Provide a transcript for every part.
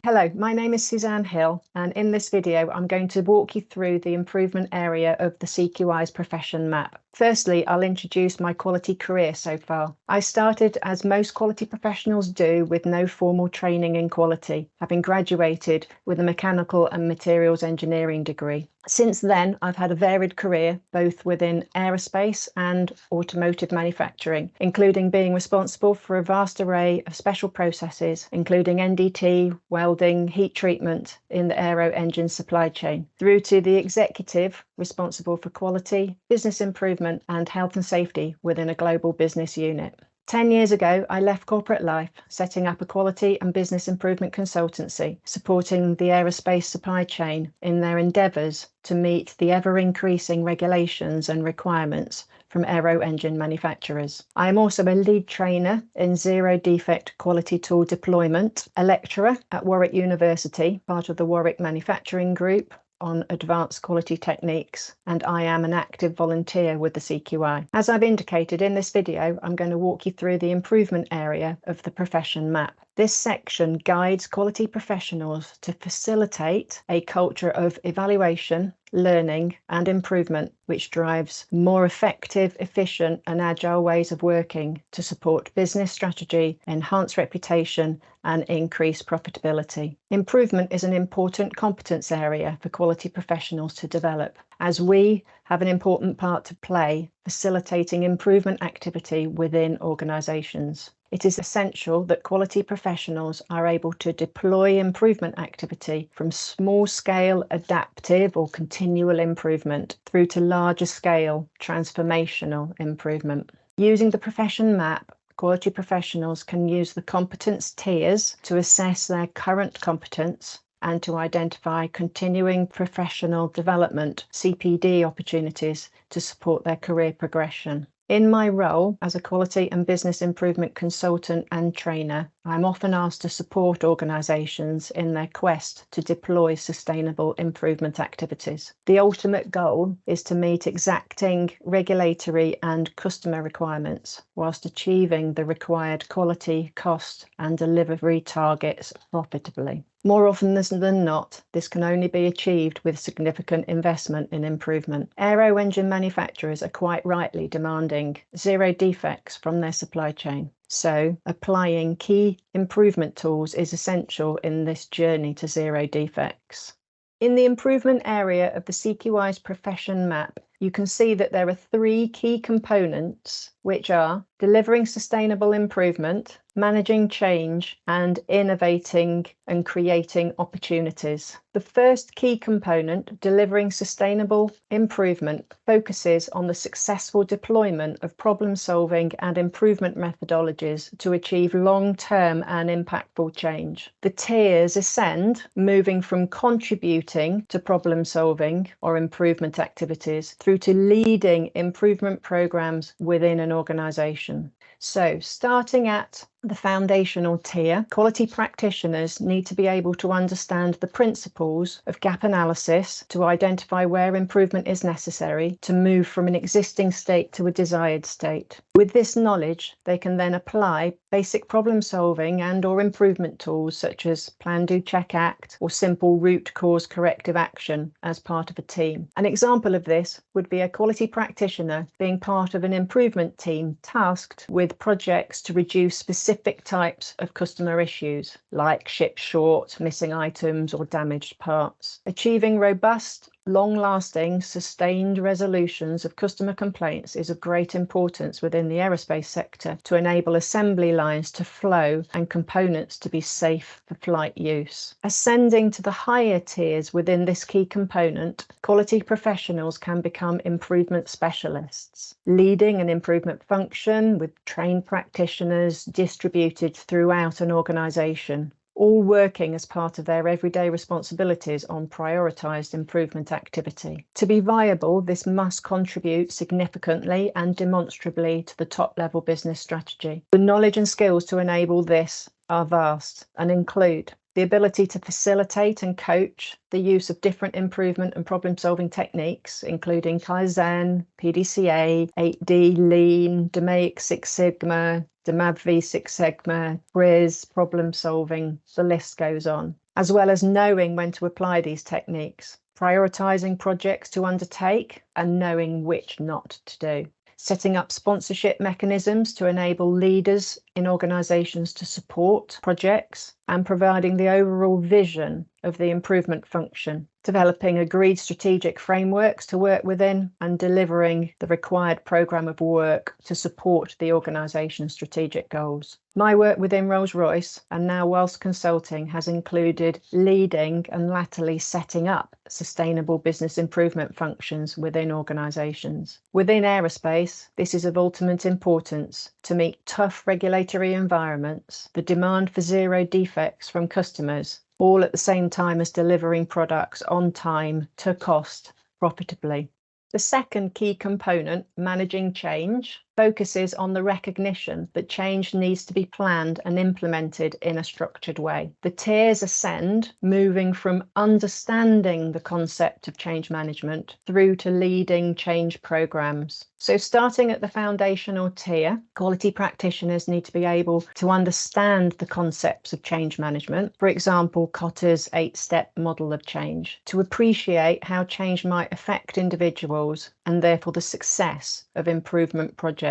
Hello, my name is Suzanne Hill, and in this video I'm going to walk you through the improvement area of the CQI's profession map. Firstly, I'll introduce my quality career so far. I started, as most quality professionals do, with no formal training in quality, having graduated with a mechanical and materials engineering degree. Since then, I've had a varied career, both within aerospace and automotive manufacturing, including being responsible for a vast array of special processes, including NDT, welding, heat treatment in the aero engine supply chain, through to the executive responsible for quality, business improvement, and health and safety within a global business unit. 10 years ago, I left corporate life, setting up a quality and business improvement consultancy, supporting the aerospace supply chain in their endeavours to meet the ever-increasing regulations and requirements from aero engine manufacturers. I am also a lead trainer in zero-defect quality tool deployment, a lecturer at Warwick University, part of the Warwick Manufacturing Group, on advanced quality techniques, and I am an active volunteer with the CQI. As I've indicated in this video, I'm going to walk you through the improvement area of the profession map. This section guides quality professionals to facilitate a culture of evaluation, learning and improvement, which drives more effective, efficient and agile ways of working to support business strategy, enhance reputation and increase profitability. Improvement is an important competence area for quality professionals to develop, as we have an important part to play facilitating improvement activity within organisations. It is essential that quality professionals are able to deploy improvement activity from small-scale adaptive or continual improvement through to larger-scale transformational improvement. Using the profession map, quality professionals can use the competence tiers to assess their current competence and to identify continuing professional development, CPD opportunities to support their career progression. In my role as a quality and business improvement consultant and trainer, I'm often asked to support organisations in their quest to deploy sustainable improvement activities. The ultimate goal is to meet exacting regulatory and customer requirements whilst achieving the required quality, cost and delivery targets profitably. More often than not, this can only be achieved with significant investment in improvement. Aero engine manufacturers are quite rightly demanding zero defects from their supply chain. So, applying key improvement tools is essential in this journey to zero defects. In the improvement area of the CQI's profession map, you can see that there are three key components, which are delivering sustainable improvement, managing change, and innovating and creating opportunities. The first key component, delivering sustainable improvement, focuses on the successful deployment of problem-solving and improvement methodologies to achieve long-term and impactful change. The tiers ascend, moving from contributing to problem-solving or improvement activities through to leading improvement programs within an organisation. So, starting at the foundational tier, quality practitioners need to be able to understand the principles of gap analysis to identify where improvement is necessary to move from an existing state to a desired state. With this knowledge, they can then apply basic problem solving and or improvement tools such as plan, do, check, act or simple root cause corrective action as part of a team. An example of this would be a quality practitioner being part of an improvement team tasked with projects to reduce specific types of customer issues like shipped short, missing items or damaged parts. Achieving robust, long-lasting, sustained resolutions of customer complaints is of great importance within the aerospace sector to enable assembly lines to flow and components to be safe for flight use. Ascending to the higher tiers within this key component, quality professionals can become improvement specialists, leading an improvement function with trained practitioners distributed throughout an organisation, all working as part of their everyday responsibilities on prioritised improvement activity. To be viable, this must contribute significantly and demonstrably to the top-level business strategy. The knowledge and skills to enable this are vast and include the ability to facilitate and coach the use of different improvement and problem-solving techniques, including Kaizen, PDCA, 8D, Lean, DMAIC, Six Sigma, DMAV Six Sigma, PRIZ, problem solving, the list goes on. as well as knowing when to apply these techniques, prioritising projects to undertake and knowing which not to do. Setting up sponsorship mechanisms to enable leaders in organisations to support projects and providing the overall vision of the improvement function, developing agreed strategic frameworks to work within and delivering the required programme of work to support the organisation's strategic goals. My work within Rolls-Royce and now whilst consulting has included leading and latterly setting up sustainable business improvement functions within organisations. Within aerospace, this is of ultimate importance to meet tough regulatory environments, the demand for zero defects from customers, all at the same time as delivering products on time to cost profitably. The second key component, managing change, focuses on the recognition that change needs to be planned and implemented in a structured way. The tiers ascend, moving from understanding the concept of change management through to leading change programs. So starting at the foundational tier, quality practitioners need to be able to understand the concepts of change management, for example, Kotter's 8-step model of change, to appreciate how change might affect individuals and therefore the success of improvement projects.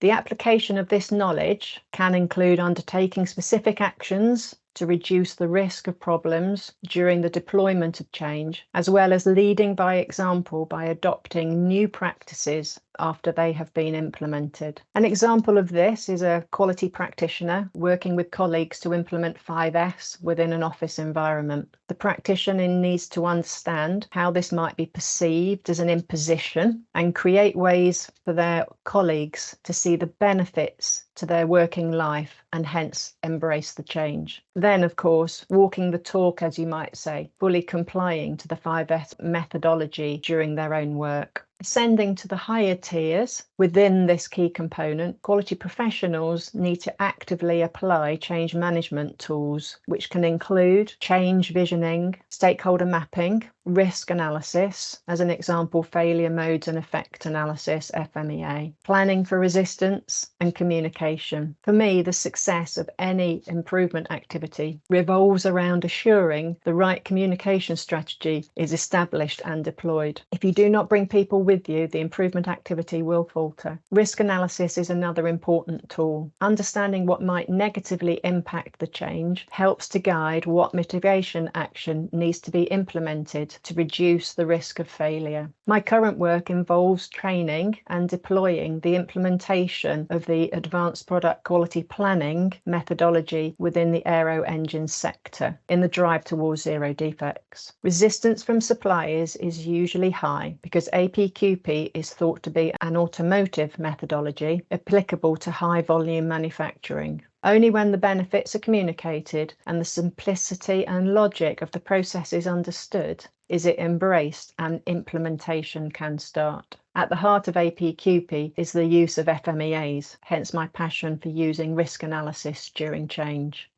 The application of this knowledge can include undertaking specific actions to reduce the risk of problems during the deployment of change, as well as leading by example by adopting new practices after they have been implemented. An example of this is a quality practitioner working with colleagues to implement 5S within an office environment. The practitioner needs to understand how this might be perceived as an imposition and create ways for their colleagues to see the benefits to their working life and hence embrace the change. Then, of course, walking the talk, as you might say, fully complying to the 5S methodology during their own work. Ascending to the higher tiers within this key component, quality professionals need to actively apply change management tools, which can include change visioning, stakeholder mapping, risk analysis, as an example, failure modes and effect analysis, FMEA, planning for resistance and communication. For me, the success of any improvement activity revolves around assuring the right communication strategy is established and deployed. If you do not bring people with you, the improvement activity will falter. Risk analysis is another important tool. Understanding what might negatively impact the change helps to guide what mitigation action needs to be implemented to reduce the risk of failure. My current work involves training and deploying the implementation of the advanced product quality planning methodology within the aero engine sector in the drive towards zero defects. Resistance from suppliers is usually high because APQP is thought to be an automotive methodology applicable to high volume manufacturing. Only when the benefits are communicated and the simplicity and logic of the process is understood is it embraced and implementation can start. At the heart of APQP is the use of FMEAs, hence my passion for using risk analysis during change.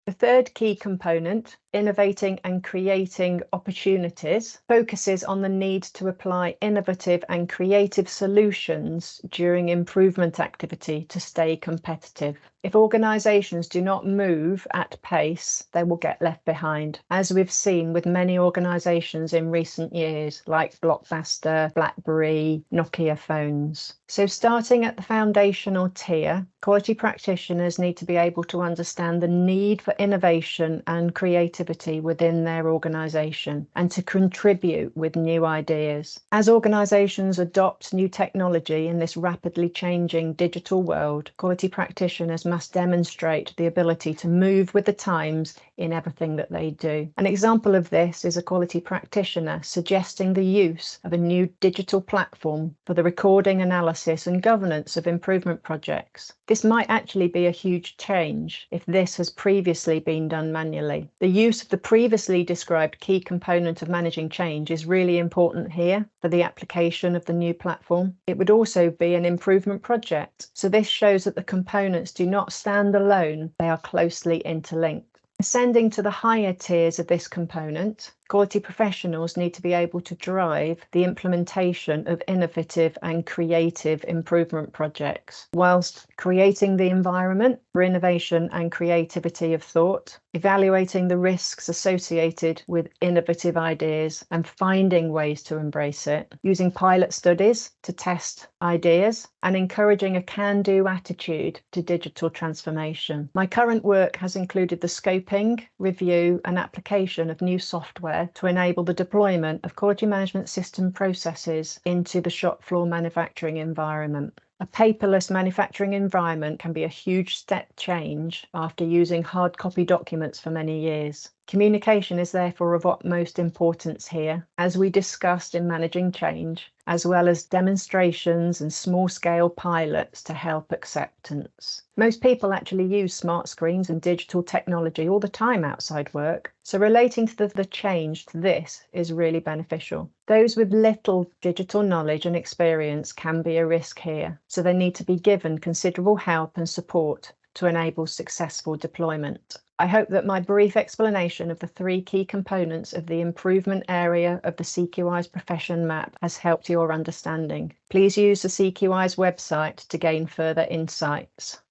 The third key component, innovating and creating opportunities, focuses on the need to apply innovative and creative solutions during improvement activity to stay competitive. If organisations do not move at pace, they will get left behind, as we've seen with many organisations in recent years, like Blockbuster, BlackBerry, Nokia phones. So starting at the foundational tier, quality practitioners need to be able to understand the need for innovation and creativity within their organisation and to contribute with new ideas. As organisations adopt new technology in this rapidly changing digital world, quality practitioners must demonstrate the ability to move with the times in everything that they do. An example of this is a quality practitioner suggesting the use of a new digital platform for the recording, analysis and governance of improvement projects. This might actually be a huge change if this has previously been done manually. The use of the previously described key component of managing change is really important here for the application of the new platform. It would also be an improvement project, so this shows that the components do not stand alone, they are closely interlinked. Ascending to the higher tiers of this component, Quality professionals need to be able to drive the implementation of innovative and creative improvement projects, whilst creating the environment for innovation and creativity of thought, evaluating the risks associated with innovative ideas and finding ways to embrace it, using pilot studies to test ideas, and encouraging a can-do attitude to digital transformation. My current work has included the scoping, review, and application of new software to enable the deployment of quality management system processes into the shop floor manufacturing environment. A paperless manufacturing environment can be a huge step change after using hard copy documents for many years. Communication is therefore of utmost importance here, as we discussed in managing change, as well as demonstrations and small-scale pilots to help acceptance. Most people actually use smart screens and digital technology all the time outside work, so relating to the change to this is really beneficial. Those with little digital knowledge and experience can be a risk here, so they need to be given considerable help and support to enable successful deployment. I hope that my brief explanation of the 3 key components of the improvement area of the CQI's profession map has helped your understanding. Please use the CQI's website to gain further insights.